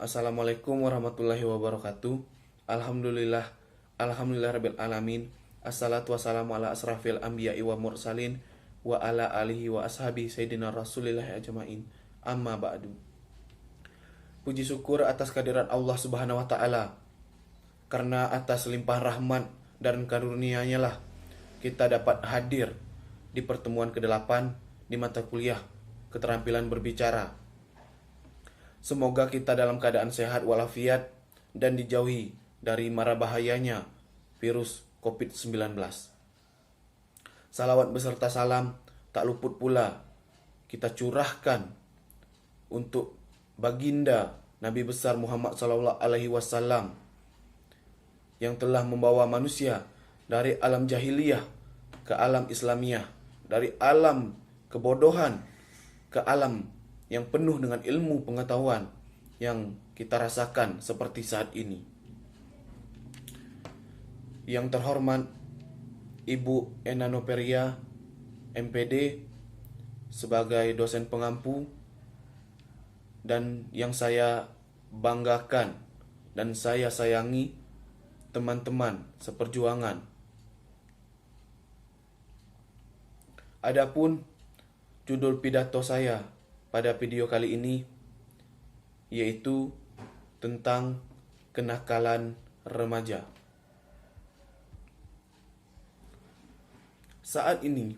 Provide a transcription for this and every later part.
Assalamualaikum warahmatullahi wabarakatuh. Alhamdulillah, rabbil alamin. Assalatu wassalamu ala asrafil anbiya'i wa mursalin wa ala alihi wa ashabi sayyidina Rasulillah ajmain. Amma ba'du. Puji syukur atas kehadiran Allah Subhanahu wa taala. Karena atas limpahan rahmat dan karunia-Nya lah kita dapat hadir di pertemuan ke-8 di mata kuliah keterampilan berbicara. Semoga kita dalam keadaan sehat walafiat dan dijauhi dari mara bahayanya virus COVID-19. Salawat beserta salam tak luput pula kita curahkan untuk baginda Nabi besar Muhammad SAW yang telah membawa manusia dari alam jahiliyah ke alam Islamiyah, dari alam kebodohan ke alam yang penuh dengan ilmu pengetahuan yang kita rasakan seperti saat ini. Yang terhormat Ibu Enanoperia, MPD, sebagai dosen pengampu, dan yang saya banggakan dan saya sayangi, teman-teman seperjuangan. Adapun judul pidato saya pada video kali ini yaitu tentang kenakalan remaja. Saat ini,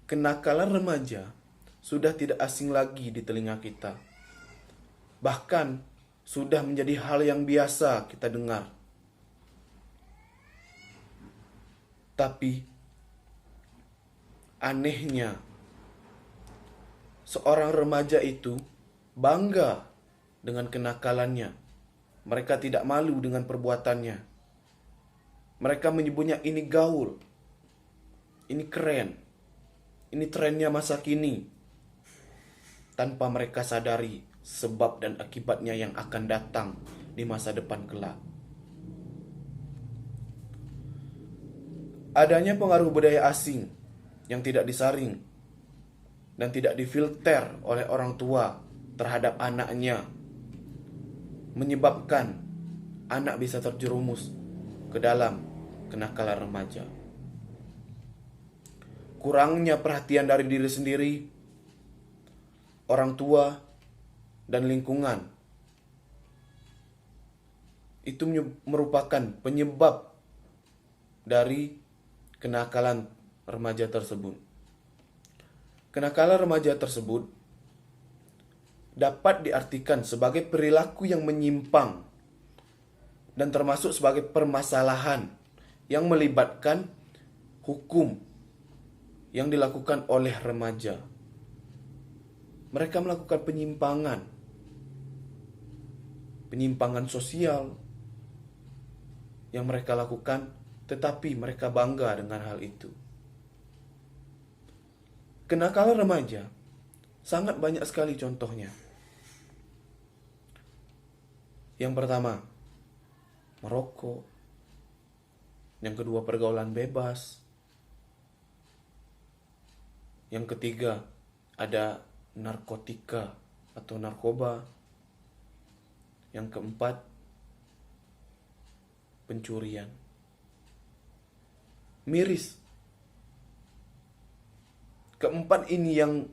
kenakalan remaja sudah tidak asing lagi di telinga kita. Bahkan sudah menjadi hal yang biasa kita dengar. Tapi anehnya, seorang remaja itu bangga dengan kenakalannya. Mereka tidak malu dengan perbuatannya. Mereka menyebutnya ini gaul, ini keren, ini trennya masa kini, tanpa mereka sadari sebab dan akibatnya yang akan datang di masa depan kelak. Adanya pengaruh budaya asing yang tidak disaring dan tidak difilter oleh orang tua terhadap anaknya menyebabkan anak bisa terjerumus ke dalam kenakalan remaja. Kurangnya perhatian dari diri sendiri, orang tua, dan lingkungan itu merupakan penyebab dari kenakalan remaja tersebut. Kenakalan remaja tersebut dapat diartikan sebagai perilaku yang menyimpang dan termasuk sebagai permasalahan yang melibatkan hukum yang dilakukan oleh remaja. Mereka melakukan penyimpangan sosial yang mereka lakukan, tetapi mereka bangga dengan hal itu. Kenakalan remaja sangat banyak sekali contohnya. Yang pertama, merokok. Yang kedua, pergaulan bebas. Yang ketiga, ada narkotika atau narkoba. Yang keempat, pencurian. Miris. Keempat ini yang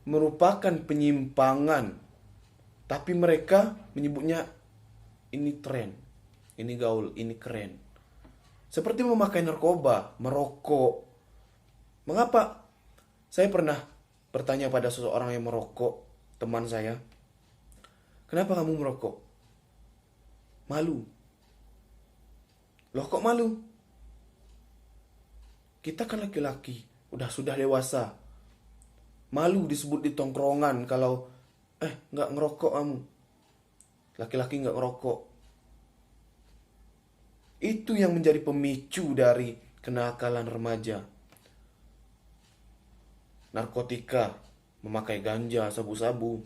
merupakan penyimpangan, tapi mereka menyebutnya ini tren, ini gaul, ini keren. Seperti memakai narkoba, merokok. Mengapa? Saya pernah bertanya pada seseorang yang merokok, teman saya, kenapa kamu merokok? Malu. Loh, kok malu? Kita kan laki-laki, sudah dewasa. Malu disebut di tongkrongan kalau nggak ngerokok kamu. Laki-laki nggak ngerokok. Itu yang menjadi pemicu dari kenakalan remaja. Narkotika, memakai ganja, sabu-sabu.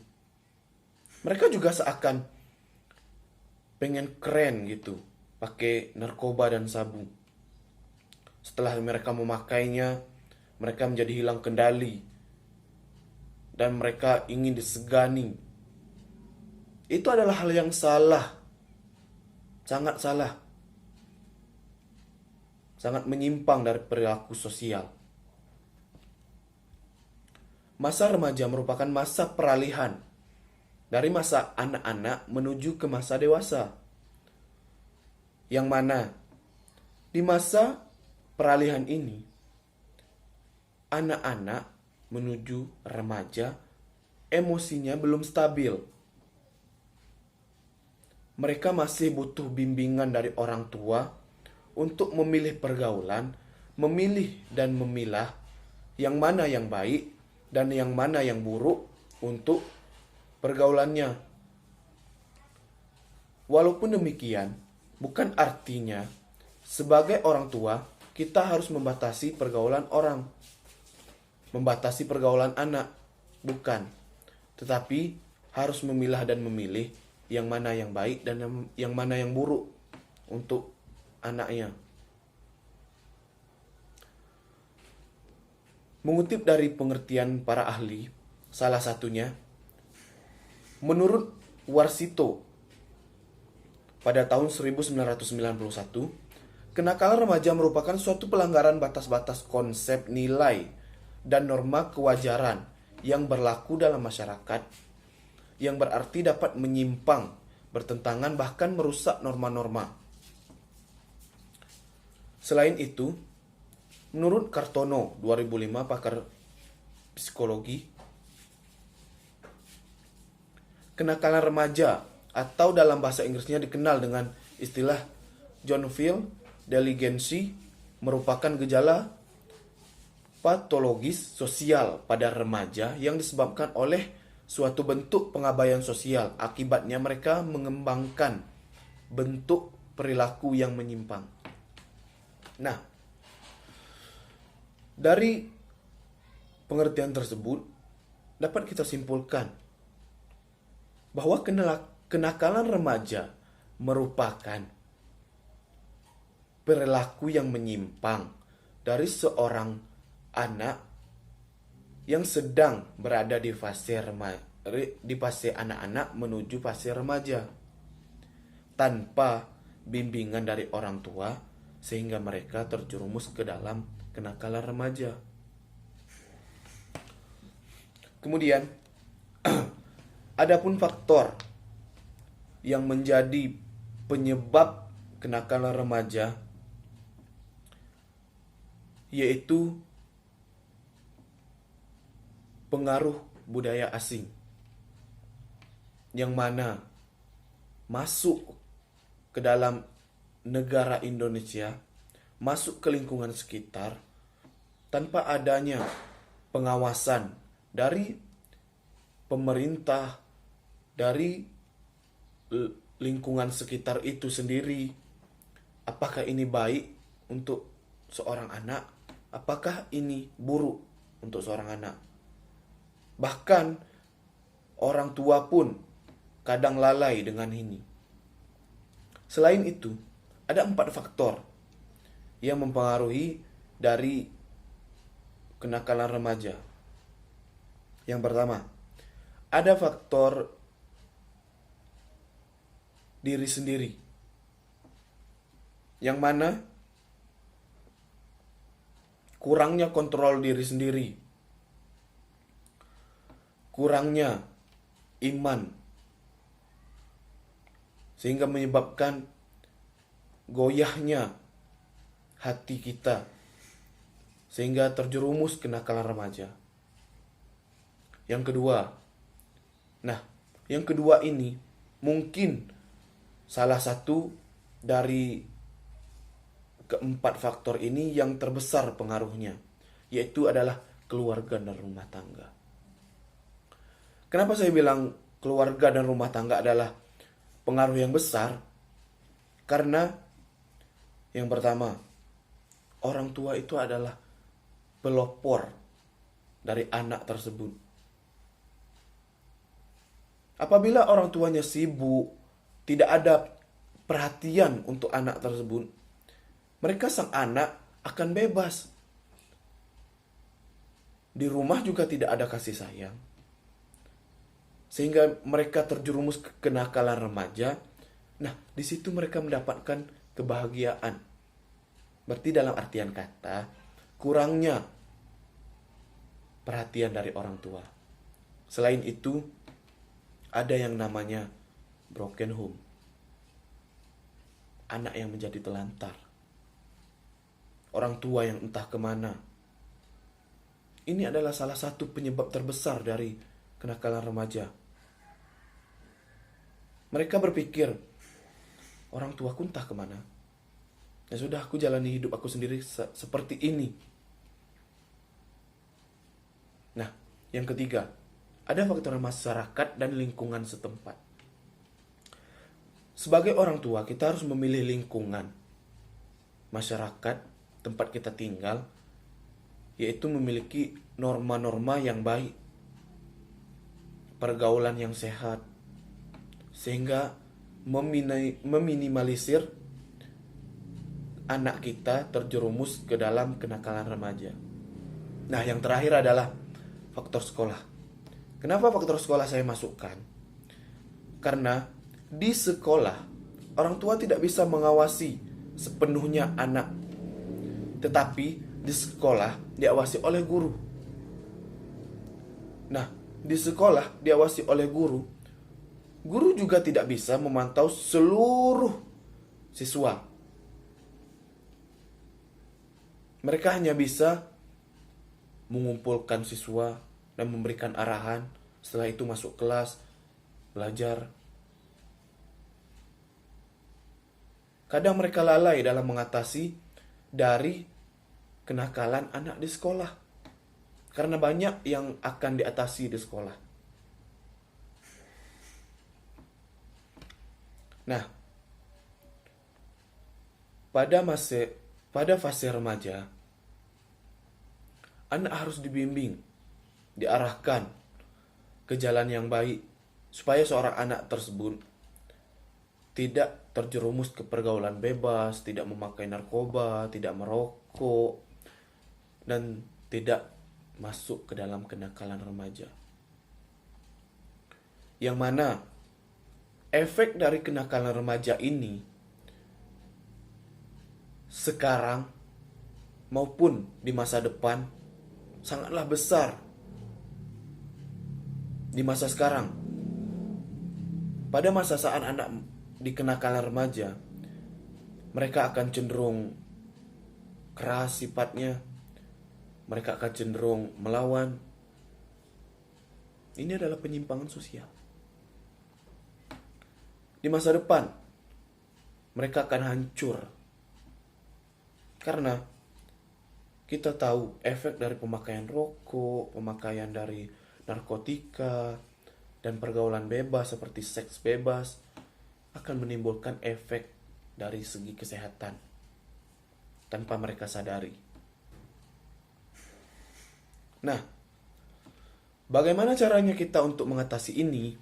Mereka juga seakan pengen keren gitu, pakai narkoba dan sabu. Setelah mereka memakainya, mereka menjadi hilang kendali dan mereka ingin disegani Itu adalah hal yang salah, sangat salah, sangat menyimpang dari perilaku sosial. Masa remaja merupakan masa peralihan dari masa anak-anak menuju ke masa dewasa. Yang mana di masa peralihan ini, anak-anak menuju remaja emosinya belum stabil. Mereka masih butuh bimbingan dari orang tua untuk memilih pergaulan, memilih dan memilah yang mana yang baik dan yang mana yang buruk untuk pergaulannya. Walaupun demikian, bukan artinya sebagai orang tua kita harus membatasi pergaulan orang, membatasi pergaulan anak, bukan. Tetapi harus memilah dan memilih yang mana yang baik dan yang mana yang buruk untuk anaknya. Mengutip dari pengertian para ahli, salah satunya, menurut Warsito, pada tahun 1991, kenakalan remaja merupakan suatu pelanggaran batas-batas konsep nilai dan norma kewajaran yang berlaku dalam masyarakat, yang berarti dapat menyimpang, bertentangan, bahkan merusak norma-norma. Selain itu, menurut Kartono 2005, pakar psikologi, kenakalan remaja atau dalam bahasa Inggrisnya dikenal dengan istilah juvenile delinquency merupakan gejala patologis sosial pada remaja yang disebabkan oleh suatu bentuk pengabaian sosial. Akibatnya mereka mengembangkan bentuk perilaku yang menyimpang. Nah, dari pengertian tersebut dapat kita simpulkan bahwa kenakalan remaja merupakan perilaku yang menyimpang dari seorang anak yang sedang berada di fase anak-anak menuju fase remaja tanpa bimbingan dari orang tua, sehingga mereka terjerumus ke dalam kenakalan remaja. Kemudian adapun faktor yang menjadi penyebab kenakalan remaja, yaitu pengaruh budaya asing yang mana masuk ke dalam negara Indonesia, masuk ke lingkungan sekitar tanpa adanya pengawasan dari pemerintah, dari lingkungan sekitar itu sendiri. Apakah ini baik untuk seorang anak? Apakah ini buruk untuk seorang anak? Bahkan orang tua pun kadang lalai dengan ini. Selain itu, ada 4 faktor yang mempengaruhi dari kenakalan remaja. Yang pertama, ada faktor diri sendiri, yang mana kurangnya kontrol diri sendiri, kurangnya iman, sehingga menyebabkan goyahnya hati kita, sehingga terjerumus kenakalan remaja. Yang kedua ini mungkin salah satu dari keempat faktor ini yang terbesar pengaruhnya, yaitu adalah keluarga dan rumah tangga. Kenapa saya bilang keluarga dan rumah tangga adalah pengaruh yang besar? Karena yang pertama, orang tua itu adalah pelopor dari anak tersebut. Apabila orang tuanya sibuk, tidak ada perhatian untuk anak tersebut, mereka sang anak akan bebas. Di rumah juga tidak ada kasih sayang. sehingga mereka terjerumus ke kenakalan remaja. Nah, di situ mereka mendapatkan kebahagiaan. Berarti dalam artian kata, kurangnya perhatian dari orang tua. Selain itu, ada yang namanya broken home. Anak yang menjadi telantar. Orang tua yang entah kemana. Ini adalah salah satu penyebab terbesar dari kenakalan remaja. Mereka berpikir, orang tuaku entah kemana. Ya sudah, aku jalani hidup aku sendiri seperti ini. Nah, yang ketiga, ada faktor masyarakat dan lingkungan setempat. Sebagai orang tua, kita harus memilih lingkungan masyarakat tempat kita tinggal, yaitu memiliki norma-norma yang baik, pergaulan yang sehat, sehingga meminimalisir anak kita terjerumus ke dalam kenakalan remaja. Nah, yang terakhir adalah faktor sekolah. Kenapa faktor sekolah saya masukkan? Karena di sekolah, orang tua tidak bisa mengawasi sepenuhnya anak. Tetapi di sekolah diawasi oleh guru. Nah, di sekolah diawasi oleh guru. Guru juga tidak bisa memantau seluruh siswa. Mereka hanya bisa mengumpulkan siswa dan memberikan arahan. Setelah itu masuk kelas, belajar. Kadang mereka lalai dalam mengatasi dari kenakalan anak di sekolah. Karena banyak yang akan diatasi di sekolah. Nah, pada fase remaja, anak harus dibimbing, diarahkan ke jalan yang baik, supaya seorang anak tersebut tidak terjerumus ke pergaulan bebas, tidak memakai narkoba, tidak merokok, dan tidak masuk ke dalam kenakalan remaja. Yang mana efek dari kenakalan remaja ini sekarang maupun di masa depan sangatlah besar. Di masa sekarang, pada masa saat anak di kenakalan remaja, mereka akan cenderung keras sifatnya, mereka akan cenderung melawan. Ini adalah penyimpangan sosial. Di masa depan, mereka akan hancur. Karena kita tahu efek dari pemakaian rokok, pemakaian dari narkotika, dan pergaulan bebas seperti seks bebas akan menimbulkan efek dari segi kesehatan tanpa mereka sadari. Nah, bagaimana caranya kita untuk mengatasi ini?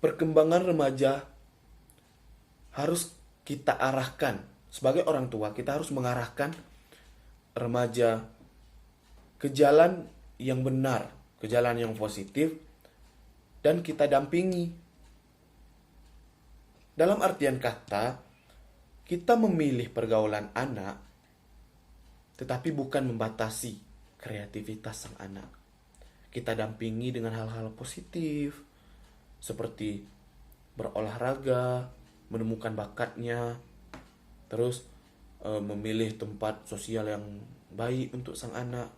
Perkembangan remaja harus kita arahkan. Sebagai orang tua, kita harus mengarahkan remaja ke jalan yang benar, ke jalan yang positif, dan kita dampingi. Dalam artian kata, kita memilih pergaulan anak, tetapi bukan membatasi kreativitas sang anak. Kita dampingi dengan hal-hal positif, seperti berolahraga, menemukan bakatnya, terus memilih tempat sosial yang baik untuk sang anak,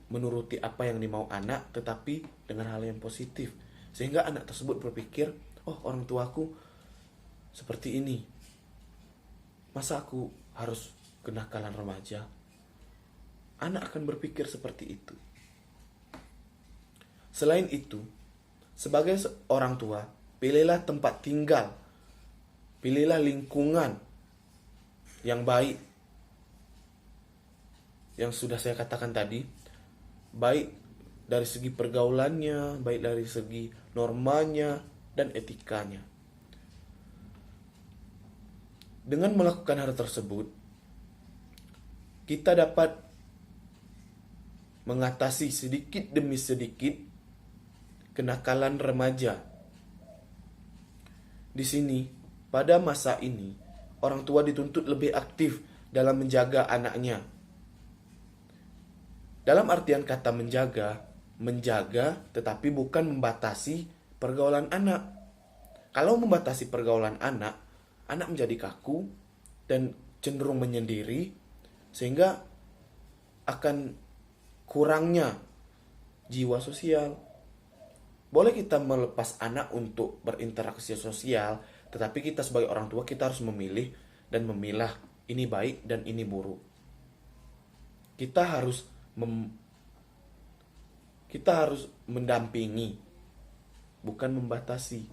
menuruti apa yang dimau anak, tetapi dengan hal yang positif, sehingga anak tersebut berpikir, oh, orang tuaku seperti ini, masa aku harus kenakalan remaja? Anak akan berpikir seperti itu. Selain itu, sebagai orang tua, pilihlah tempat tinggal, pilihlah lingkungan yang baik. Yang sudah saya katakan tadi, baik dari segi pergaulannya, baik dari segi normanya, dan etikanya. Dengan melakukan hal tersebut, kita dapat mengatasi sedikit demi sedikit kenakalan remaja. Di sini, pada masa ini, orang tua dituntut lebih aktif dalam menjaga anaknya. Dalam artian kata menjaga tetapi bukan membatasi pergaulan anak. Kalau membatasi pergaulan anak menjadi kaku dan cenderung menyendiri, sehingga akan kurangnya jiwa sosial. Boleh kita melepas anak untuk berinteraksi sosial, tetapi kita sebagai orang tua kita harus memilih dan memilah ini baik dan ini buruk. Kita harus mendampingi, bukan membatasi.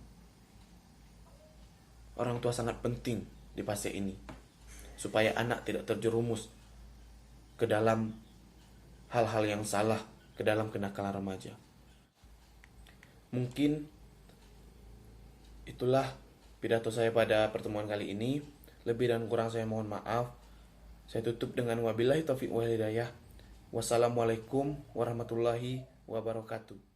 Orang tua sangat penting di fase ini, supaya anak tidak terjerumus ke dalam hal-hal yang salah, ke dalam kenakalan remaja. Mungkin itulah pidato saya pada pertemuan kali ini. Lebih dan kurang saya mohon maaf. Saya tutup dengan wabillahi taufiq wal hidayah. Wassalamualaikum warahmatullahi wabarakatuh.